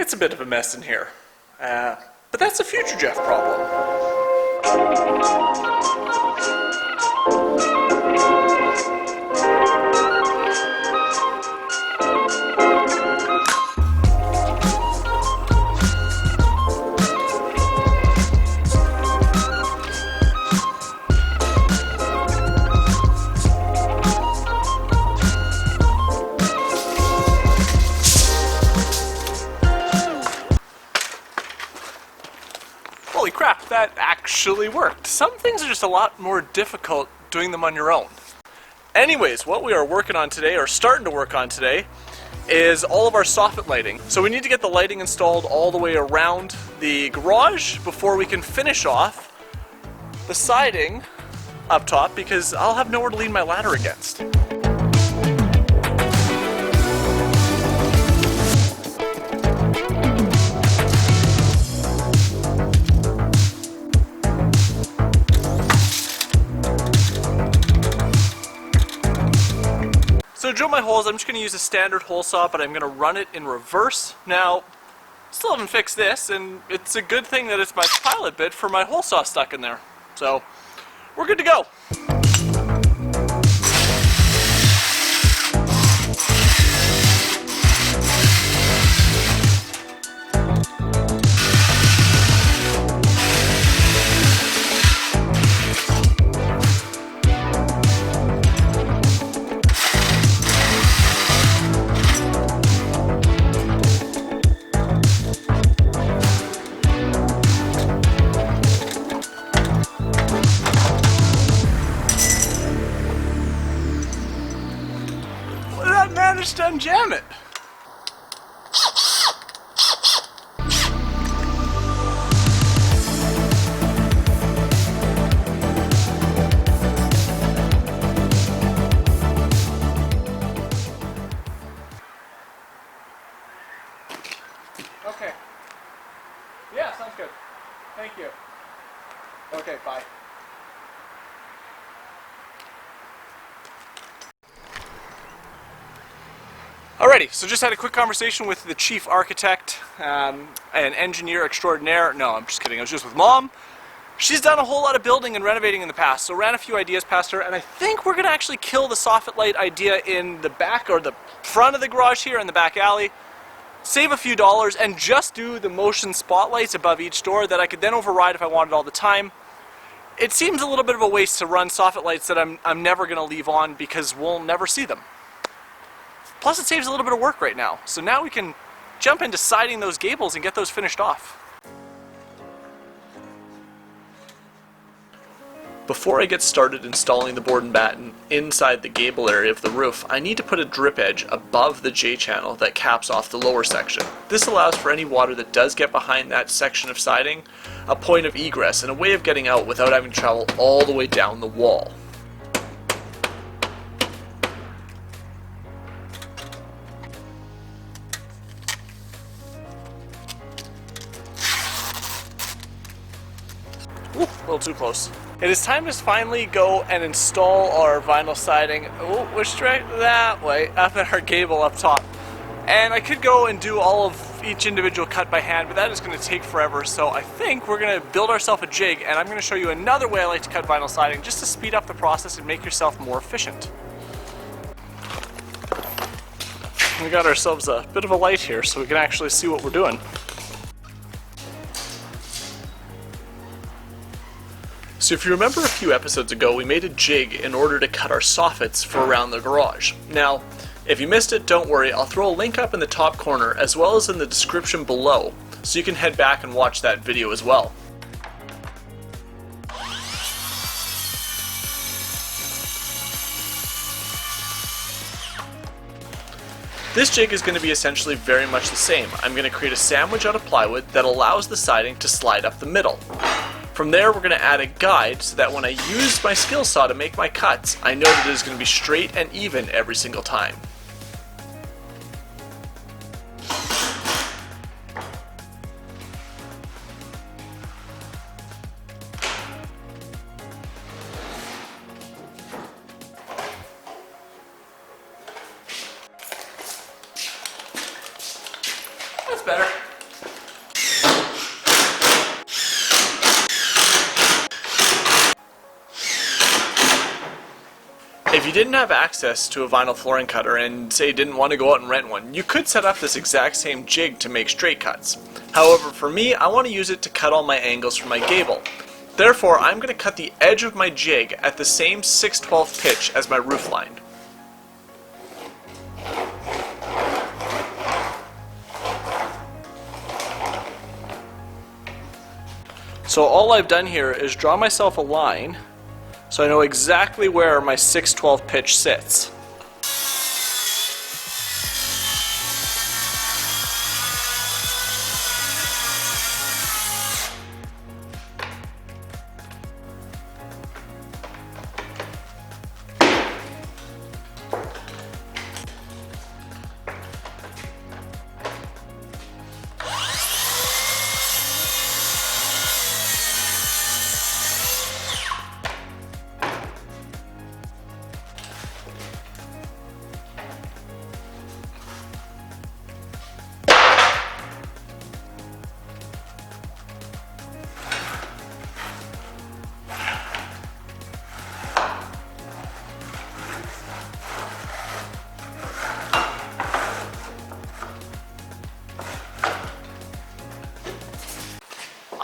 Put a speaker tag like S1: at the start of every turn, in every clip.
S1: It's a bit of a mess in here. But that's a future Jeff problem. Holy crap, that actually worked. Some things are just a lot more difficult doing them on your own. Anyways, what we are working on today, or starting to work on today, is all of our soffit lighting. So we need to get the lighting installed all the way around the garage before we can finish off the siding up top, because I'll have nowhere to lean my ladder against. So to drill my holes, I'm just going to use a standard hole saw, but I'm going to run it in reverse. Now, still haven't fixed this, and it's a good thing that it's my pilot bit for my hole saw stuck in there. So, we're good to go. Managed to unjam it. Okay. Yeah, sounds good. Thank you. Okay, bye. Alrighty, so just had a quick conversation with the chief architect, an engineer extraordinaire. No, I'm just kidding. I was just with Mom. She's done a whole lot of building and renovating in the past, so ran a few ideas past her, and I think we're going to actually kill the soffit light idea in the back, or the front of the garage here in the back alley, save a few dollars, and just do the motion spotlights above each door that I could then override if I wanted all the time. It seems a little bit of a waste to run soffit lights that I'm never going to leave on because we'll never see them. Plus it saves a little bit of work right now. So now we can jump into siding those gables and get those finished off. Before I get started installing the board and batten inside the gable area of the roof, I need to put a drip edge above the J-channel that caps off the lower section. This allows for any water that does get behind that section of siding a point of egress and a way of getting out without having to travel all the way down the wall. Ooh, a little too close. It is time to finally go and install our vinyl siding. Oh, we're straight that way, up at our gable up top. And I could go and do all of each individual cut by hand, but that is going to take forever. So I think we're going to build ourselves a jig, and I'm going to show you another way I like to cut vinyl siding, just to speed up the process and make yourself more efficient. We got ourselves a bit of a light here, so we can actually see what we're doing. So if you remember a few episodes ago, we made a jig in order to cut our soffits for around the garage. Now, if you missed it, don't worry, I'll throw a link up in the top corner as well as in the description below, so you can head back and watch that video as well. This jig is going to be essentially very much the same. I'm going to create a sandwich out of plywood that allows the siding to slide up the middle. From there, we're going to add a guide so that when I use my skill saw to make my cuts, I know that it is going to be straight and even every single time. That's better. If you didn't have access to a vinyl flooring cutter and say didn't want to go out and rent one, you could set up this exact same jig to make straight cuts. However, for me, I want to use it to cut all my angles for my gable. Therefore, I'm going to cut the edge of my jig at the same 6/12 pitch as my roof line. So all I've done here is draw myself a line so I know exactly where my 6/12 pitch sits.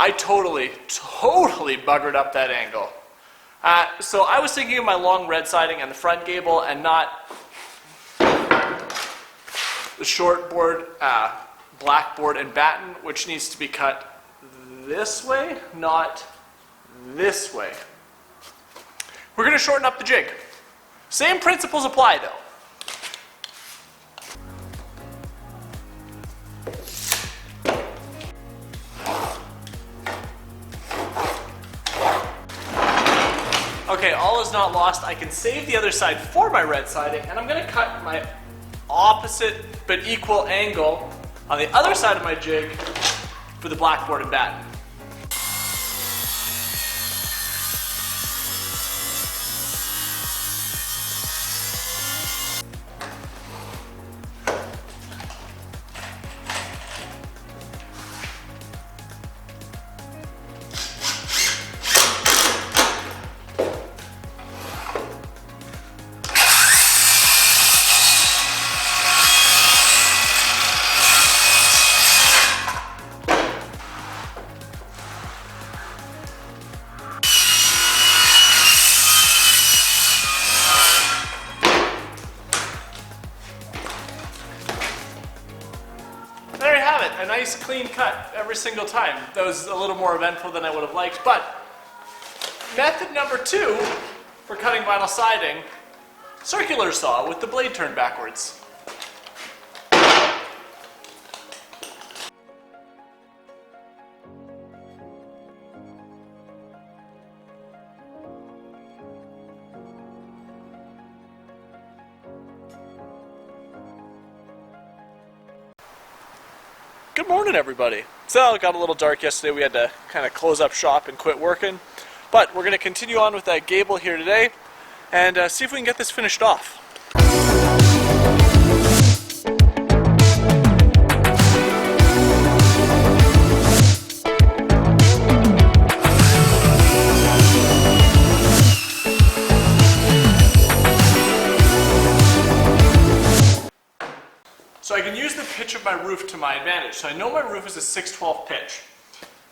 S1: I totally buggered up that angle. So I was thinking of my long red siding and the front gable and not the short board, black board and batten, which needs to be cut this way, not this way. We're going to shorten up the jig. Same principles apply though. Okay, all is not lost. I can save the other side for my red siding, and I'm going to cut my opposite but equal angle on the other side of my jig for the blackboard and batten. There you have it, a nice clean cut every single time. That was a little more eventful than I would have liked, but method number 2 for cutting vinyl siding, circular saw with the blade turned backwards. Good morning, everybody. So it got a little dark yesterday. We had to kind of close up shop and quit working. But we're going to continue on with that gable here today and see if we can get this finished off. So I can use the pitch of my roof to my advantage. So I know my roof is a 6/12 pitch.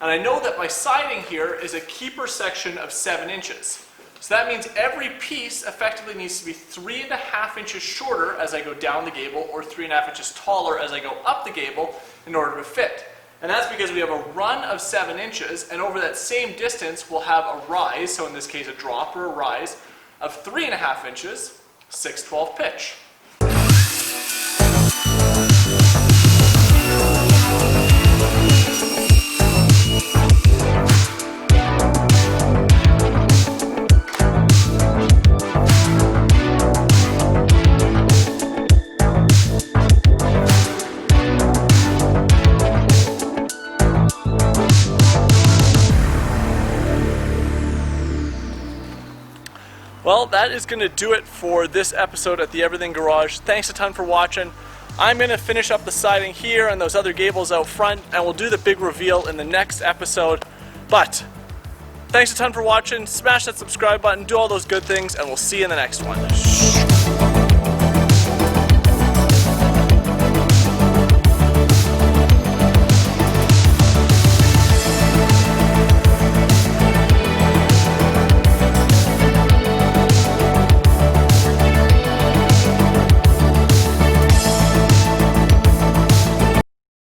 S1: And I know that my siding here is a keeper section of 7 inches. So that means every piece effectively needs to be 3.5 inches shorter as I go down the gable or 3.5 inches taller as I go up the gable in order to fit. And that's because we have a run of 7 inches, and over that same distance we'll have a rise, so in this case a drop or a rise, of 3.5 inches, 6/12 pitch. Well, that is going to do it for this episode at the Everything Garage. Thanks a ton for watching. I'm going to finish up the siding here and those other gables out front, and we'll do the big reveal in the next episode. But Thanks a ton for watching. Smash that subscribe button, do all those good things, and we'll see you in the next one.